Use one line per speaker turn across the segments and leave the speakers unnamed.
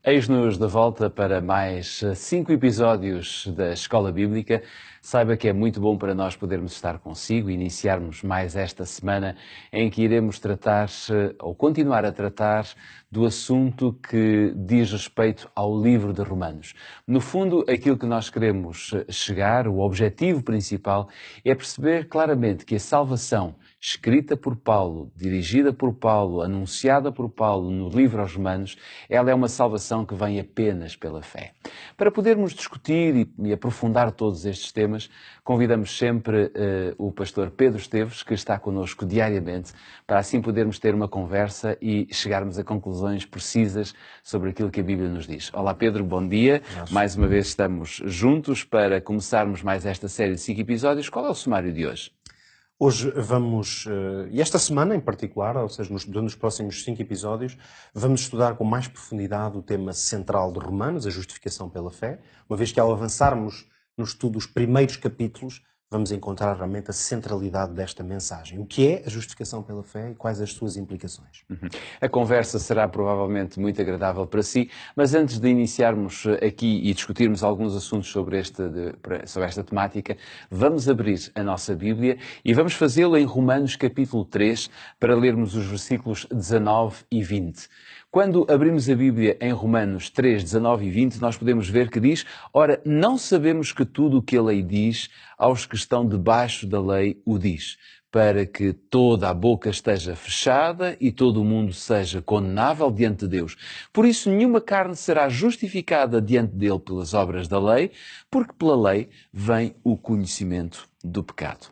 Eis-nos de volta para mais 5 episódios da Escola Bíblica. Saiba que é muito bom para nós podermos estar consigo e iniciarmos mais esta semana em que iremos tratar, ou continuar a tratar, do assunto que diz respeito ao livro de Romanos. No fundo, aquilo que nós queremos chegar, o objetivo principal, é perceber claramente que a salvação escrita por Paulo, dirigida por Paulo, anunciada por Paulo no livro aos Romanos, ela é uma salvação que vem apenas pela fé. Para podermos discutir e aprofundar todos estes temas, convidamos sempre o pastor Pedro Esteves, que está connosco diariamente, para assim podermos ter uma conversa e chegarmos a conclusões precisas sobre aquilo que a Bíblia nos diz. Olá Pedro, bom dia. Mais uma vez estamos juntos para começarmos mais esta série de 5 episódios. Qual é o sumário de hoje?
Hoje vamos, e esta semana em particular, ou seja, nos próximos 5 episódios, vamos estudar com mais profundidade o tema central de Romanos, a justificação pela fé, uma vez que ao avançarmos no estudo dos primeiros capítulos, vamos encontrar realmente a centralidade desta mensagem. O que é a justificação pela fé e quais as suas implicações?
A conversa será provavelmente muito agradável para si, mas antes de iniciarmos aqui e discutirmos alguns assuntos sobre esta temática, vamos abrir a nossa Bíblia e vamos fazê-lo em Romanos capítulo 3 para lermos os versículos 19 e 20. Quando abrimos a Bíblia em Romanos 3, 19 e 20, nós podemos ver que diz: ora, não sabemos que tudo o que a lei diz, aos que estão debaixo da lei o diz, para que toda a boca esteja fechada e todo o mundo seja condenável diante de Deus. Por isso, nenhuma carne será justificada diante dele pelas obras da lei, porque pela lei vem o conhecimento do pecado.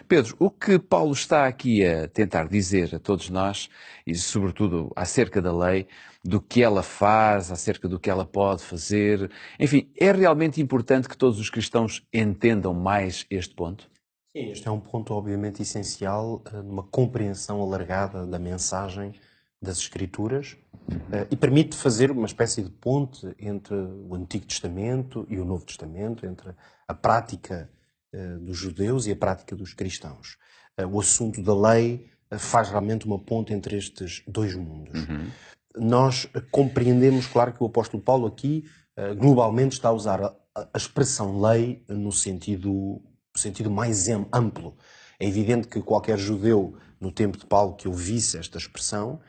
Pedro, o que Paulo está aqui a tentar dizer a todos nós, e sobretudo acerca da lei, do que ela faz, acerca do que ela pode fazer, enfim, é realmente importante que todos os cristãos entendam mais este ponto?
Sim, este é um ponto obviamente essencial numa compreensão alargada da mensagem das Escrituras e permite fazer uma espécie de ponte entre o Antigo Testamento e o Novo Testamento, entre a prática dos judeus e a prática dos cristãos. O assunto da lei faz realmente uma ponte entre estes dois mundos. Nós compreendemos, claro, que o apóstolo Paulo aqui globalmente está a usar a expressão lei no sentido mais amplo. É evidente que qualquer judeu no tempo de Paulo que ouvisse esta expressão,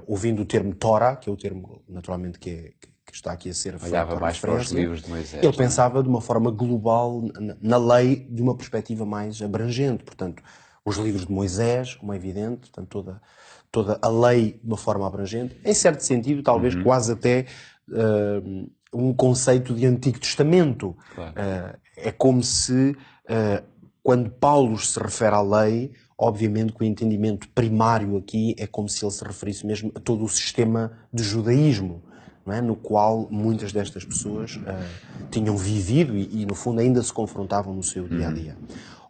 ouvindo o termo Torá, que é o termo naturalmente que está aqui a ser feito,
olhava mais para os livros de Moisés.
Ele pensava de uma forma global na lei, de uma perspectiva mais abrangente. Portanto, os livros de Moisés, como é evidente, portanto, toda a lei de uma forma abrangente, em certo sentido, talvez quase até um conceito de Antigo Testamento.
Claro.
É como se, quando Paulo se refere à lei, obviamente que o entendimento primário aqui é como se ele se referisse mesmo a todo o sistema de judaísmo, não é? No qual muitas destas pessoas tinham vivido e, no fundo, ainda se confrontavam no seu dia-a-dia.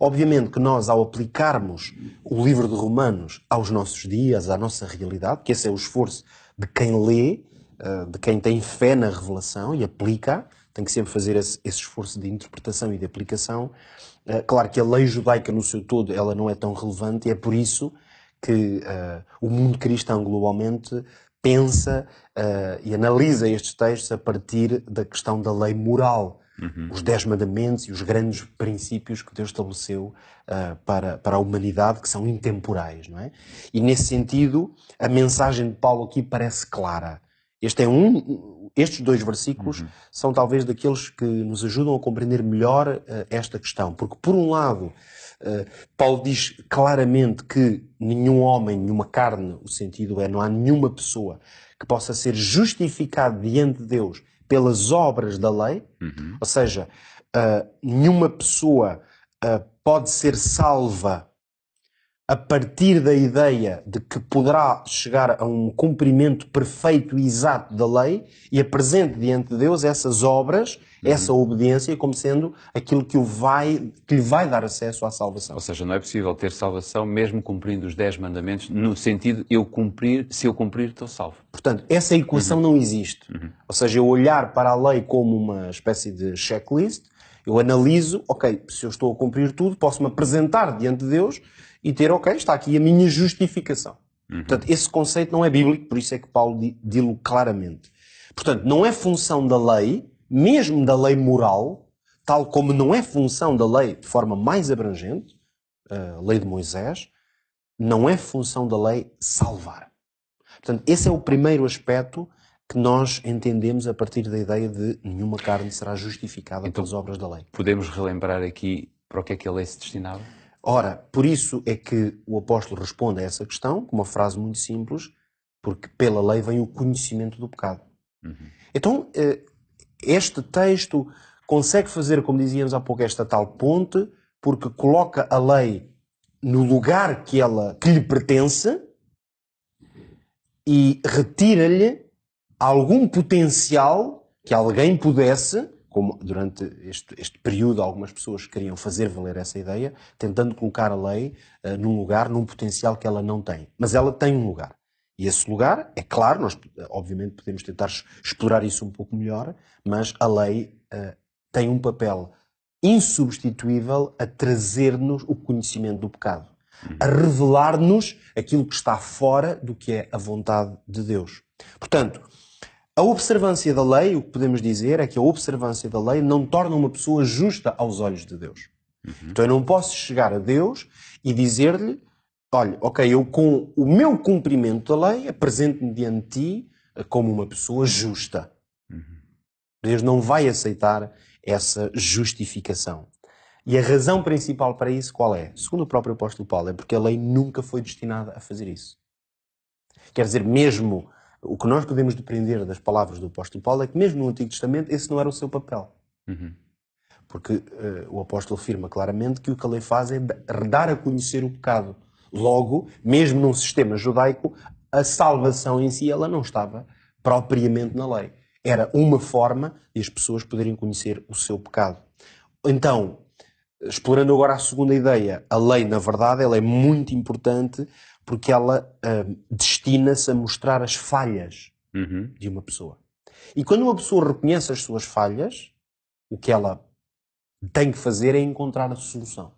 Obviamente que nós, ao aplicarmos o livro de Romanos aos nossos dias, à nossa realidade, que esse é o esforço de quem lê, de quem tem fé na revelação e aplica, tem que sempre fazer esse esforço de interpretação e de aplicação. Claro que a lei judaica no seu todo ela não é tão relevante e é por isso que o mundo cristão globalmente pensa e analisa estes textos a partir da questão da lei moral, os 10 mandamentos e os grandes princípios que Deus estabeleceu para a humanidade, que são intemporais, não é? E nesse sentido, a mensagem de Paulo aqui parece clara. Estes dois versículos são talvez daqueles que nos ajudam a compreender melhor esta questão. Porque, por um lado, Paulo diz claramente que nenhum homem, nenhuma carne, o sentido é, não há nenhuma pessoa que possa ser justificada diante de Deus pelas obras da lei. Ou seja, nenhuma pessoa pode ser salva a partir da ideia de que poderá chegar a um cumprimento perfeito e exato da lei e apresente diante de Deus essas obras, essa obediência, como sendo aquilo que lhe vai dar acesso à salvação.
Ou seja, não é possível ter salvação mesmo cumprindo os 10 mandamentos, no sentido, se eu cumprir, estou salvo.
Portanto, essa equação não existe. Ou seja, eu olhar para a lei como uma espécie de checklist, eu analiso, ok, se eu estou a cumprir tudo, posso-me apresentar diante de Deus e ter, ok, está aqui a minha justificação. Portanto, esse conceito não é bíblico, por isso é que Paulo diz-lo claramente. Portanto, não é função da lei, mesmo da lei moral, tal como não é função da lei de forma mais abrangente, a lei de Moisés, não é função da lei salvar. Portanto, esse é o primeiro aspecto que nós entendemos a partir da ideia de nenhuma carne será justificada pelas obras da lei.
Podemos relembrar aqui para o que é que a lei se destinava?
Ora, por isso é que o apóstolo responde a essa questão com uma frase muito simples, porque pela lei vem o conhecimento do pecado. Então, este texto consegue fazer, como dizíamos há pouco, esta tal ponte, porque coloca a lei no lugar que lhe pertence e retira-lhe algum potencial que alguém pudesse, como durante este período algumas pessoas queriam fazer valer essa ideia, tentando colocar a lei num lugar, num potencial que ela não tem. Mas ela tem um lugar. E esse lugar, é claro, nós obviamente podemos tentar explorar isso um pouco melhor, mas a lei tem um papel insubstituível a trazer-nos o conhecimento do pecado, a revelar-nos aquilo que está fora do que é a vontade de Deus. Portanto, a observância da lei, o que podemos dizer é que a observância da lei não torna uma pessoa justa aos olhos de Deus. Então eu não posso chegar a Deus e dizer-lhe: olha, ok, eu com o meu cumprimento da lei apresento-me diante de ti como uma pessoa justa. Deus não vai aceitar essa justificação. E a razão principal para isso qual é? Segundo o próprio apóstolo Paulo, é porque a lei nunca foi destinada a fazer isso. Quer dizer, mesmo o que nós podemos depreender das palavras do apóstolo Paulo é que mesmo no Antigo Testamento esse não era o seu papel. Porque o apóstolo afirma claramente que o que a lei faz é dar a conhecer o pecado. Logo, mesmo num sistema judaico, a salvação em si ela não estava propriamente na lei. Era uma forma de as pessoas poderem conhecer o seu pecado. Então, explorando agora a segunda ideia, a lei, na verdade, ela é muito importante porque ela destina-se a mostrar as falhas de uma pessoa. E quando uma pessoa reconhece as suas falhas, o que ela tem que fazer é encontrar a solução.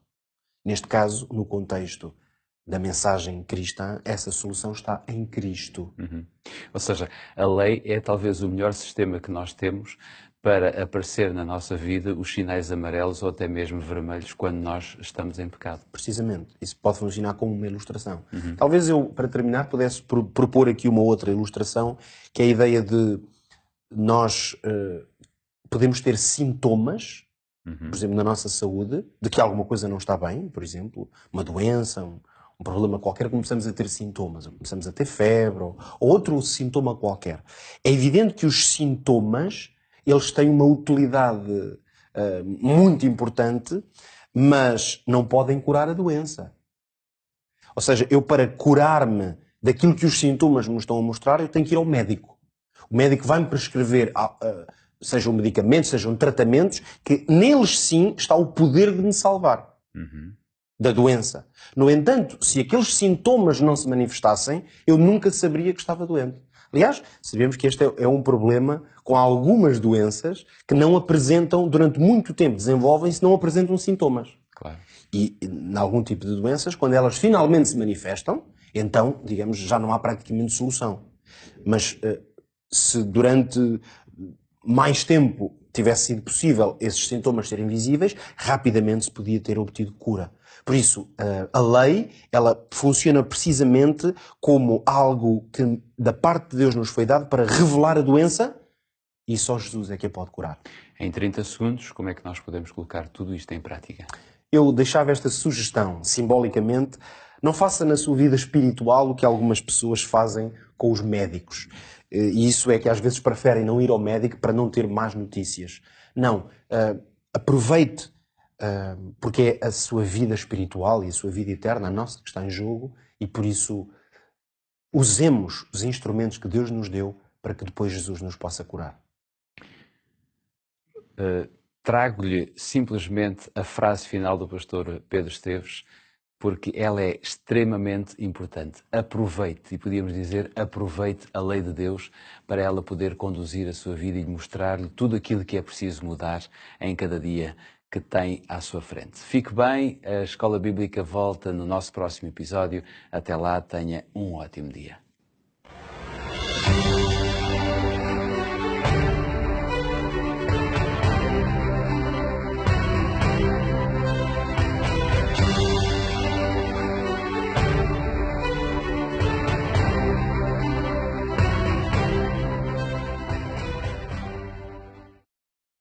Neste caso, no contexto da mensagem cristã, essa solução está em Cristo.
Ou seja, a lei é talvez o melhor sistema que nós temos para aparecer na nossa vida os sinais amarelos ou até mesmo vermelhos quando nós estamos em pecado.
Precisamente. Isso pode funcionar como uma ilustração. Talvez eu, para terminar, pudesse propor aqui uma outra ilustração, que é a ideia de nós podemos ter sintomas, por exemplo, na nossa saúde, de que alguma coisa não está bem, por exemplo, uma doença, um problema qualquer, começamos a ter sintomas, começamos a ter febre ou outro sintoma qualquer. É evidente que os sintomas, eles têm uma utilidade muito importante, mas não podem curar a doença. Ou seja, eu para curar-me daquilo que os sintomas me estão a mostrar, eu tenho que ir ao médico. O médico vai-me prescrever, sejam medicamentos, sejam tratamentos, que neles sim está o poder de me salvar da doença. No entanto, se aqueles sintomas não se manifestassem, eu nunca saberia que estava doente. Aliás, sabemos que este é um problema com algumas doenças que não apresentam, durante muito tempo, desenvolvem-se, não apresentam sintomas.
Claro.
E, em algum tipo de doenças, quando elas finalmente se manifestam, então, digamos, já não há praticamente solução. Mas se durante mais tempo tivesse sido possível esses sintomas serem visíveis, rapidamente se podia ter obtido cura. Por isso, a lei, ela funciona precisamente como algo que da parte de Deus nos foi dado para revelar a doença e só Jesus é que a pode curar.
Em 30 segundos, como é que nós podemos colocar tudo isto em prática?
Eu deixava esta sugestão, simbolicamente, não faça na sua vida espiritual o que algumas pessoas fazem com os médicos. E isso é que às vezes preferem não ir ao médico para não ter más notícias. Não, aproveite, porque é a sua vida espiritual e a sua vida eterna, a nossa, que está em jogo, e por isso usemos os instrumentos que Deus nos deu para que depois Jesus nos possa curar.
Trago-lhe simplesmente a frase final do pastor Pedro Esteves, porque ela é extremamente importante. Aproveite, e podíamos dizer, aproveite a lei de Deus para ela poder conduzir a sua vida e mostrar-lhe tudo aquilo que é preciso mudar em cada dia que tem à sua frente. Fique bem, a Escola Bíblica volta no nosso próximo episódio. Até lá, tenha um ótimo dia.